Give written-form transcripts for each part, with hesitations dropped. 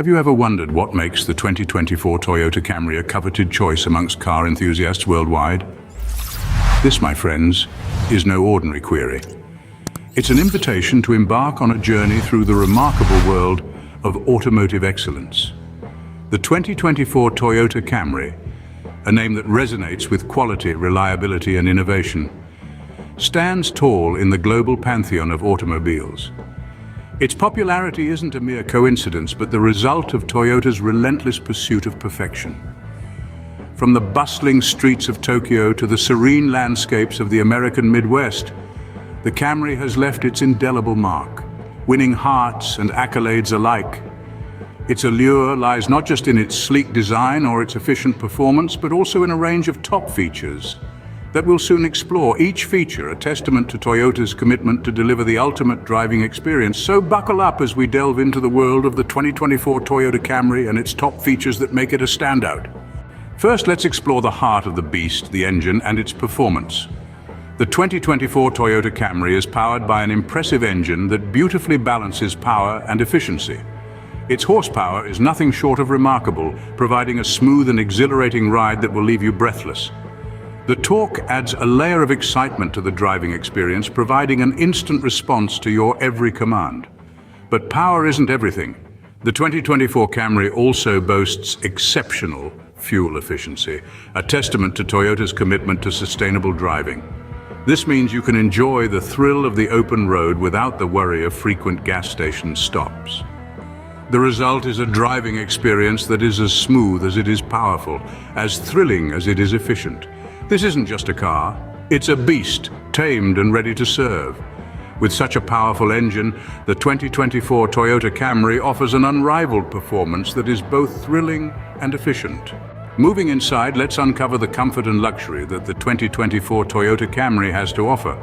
Have you ever wondered what makes the 2024 Toyota Camry a coveted choice amongst car enthusiasts worldwide? This, my friends, is no ordinary query. It's an invitation to embark on a journey through the remarkable world of automotive excellence. The 2024 Toyota Camry, a name that resonates with quality, reliability, and innovation, stands tall in the global pantheon of automobiles. Its popularity isn't a mere coincidence, but the result of Toyota's relentless pursuit of perfection. From the bustling streets of Tokyo to the serene landscapes of the American Midwest, the Camry has left its indelible mark, winning hearts and accolades alike. Its allure lies not just in its sleek design or its efficient performance, but also in a range of top features that we'll soon explore, each feature a testament to Toyota's commitment to deliver the ultimate driving experience. So buckle up as we delve into the world of the 2024 Toyota Camry and its top features that make it a standout. First, let's explore the heart of the beast, the engine, and its performance. The 2024 Toyota Camry is powered by an impressive engine that beautifully balances power and efficiency. Its horsepower is nothing short of remarkable, providing a smooth and exhilarating ride that will leave you breathless. The torque adds a layer of excitement to the driving experience, providing an instant response to your every command. But power isn't everything. The 2024 Camry also boasts exceptional fuel efficiency, a testament to Toyota's commitment to sustainable driving. This means you can enjoy the thrill of the open road without the worry of frequent gas station stops. The result is a driving experience that is as smooth as it is powerful, as thrilling as it is efficient. This isn't just a car, it's a beast, tamed and ready to serve. With such a powerful engine, the 2024 Toyota Camry offers an unrivaled performance that is both thrilling and efficient. Moving inside, let's uncover the comfort and luxury that the 2024 Toyota Camry has to offer.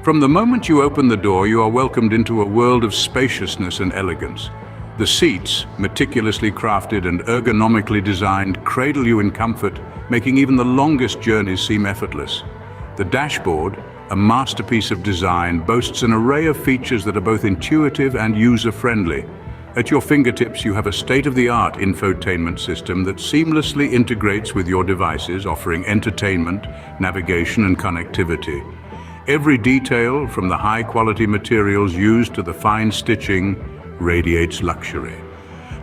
From the moment you open the door, you are welcomed into a world of spaciousness and elegance. The seats, meticulously crafted and ergonomically designed, cradle you in comfort, making even the longest journeys seem effortless. The dashboard, a masterpiece of design, boasts an array of features that are both intuitive and user-friendly. At your fingertips, you have a state-of-the-art infotainment system that seamlessly integrates with your devices, offering entertainment, navigation, and connectivity. Every detail, from the high-quality materials used to the fine stitching, radiates luxury.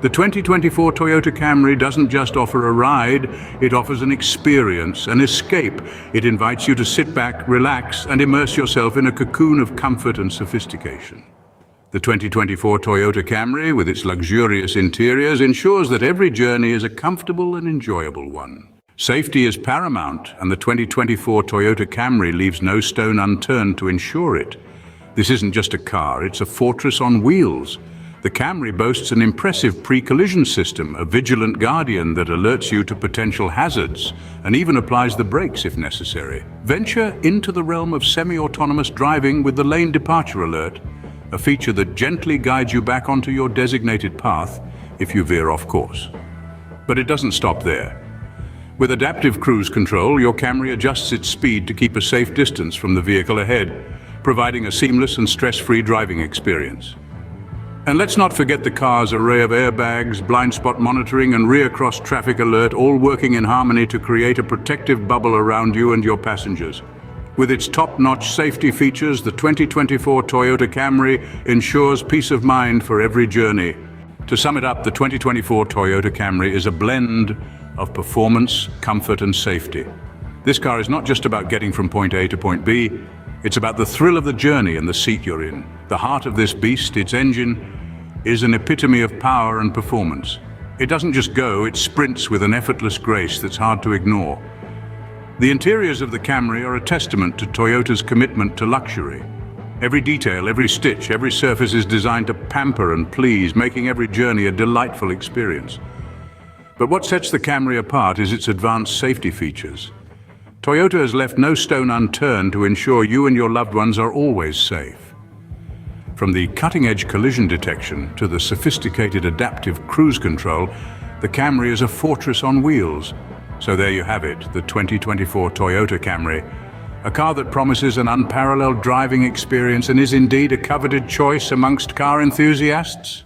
The 2024 Toyota Camry doesn't just offer a ride, it offers an experience, an escape. It invites you to sit back, relax, and immerse yourself in a cocoon of comfort and sophistication. The 2024 Toyota Camry, with its luxurious interiors, ensures that every journey is a comfortable and enjoyable one. Safety is paramount, and the 2024 Toyota Camry leaves no stone unturned to ensure it. This isn't just a car, it's a fortress on wheels. The Camry boasts an impressive pre-collision system, a vigilant guardian that alerts you to potential hazards and even applies the brakes if necessary. Venture into the realm of semi-autonomous driving with the lane departure alert, a feature that gently guides you back onto your designated path if you veer off course. But it doesn't stop there. With adaptive cruise control, your Camry adjusts its speed to keep a safe distance from the vehicle ahead, providing a seamless and stress-free driving experience. And let's not forget the car's array of airbags, blind spot monitoring, and rear cross traffic alert, all working in harmony to create a protective bubble around you and your passengers. With its top-notch safety features, the 2024 Toyota Camry ensures peace of mind for every journey. To sum it up, the 2024 Toyota Camry is a blend of performance, comfort, and safety. This car is not just about getting from point A to point B, it's about the thrill of the journey and the seat you're in. The heart of this beast, its engine, is an epitome of power and performance. It doesn't just go, it sprints with an effortless grace that's hard to ignore. The interiors of the Camry are a testament to Toyota's commitment to luxury. Every detail, every stitch, every surface is designed to pamper and please, making every journey a delightful experience. But what sets the Camry apart is its advanced safety features. Toyota has left no stone unturned to ensure you and your loved ones are always safe. From the cutting-edge collision detection to the sophisticated adaptive cruise control, the Camry is a fortress on wheels. So there you have it, the 2024 Toyota Camry, a car that promises an unparalleled driving experience and is indeed a coveted choice amongst car enthusiasts.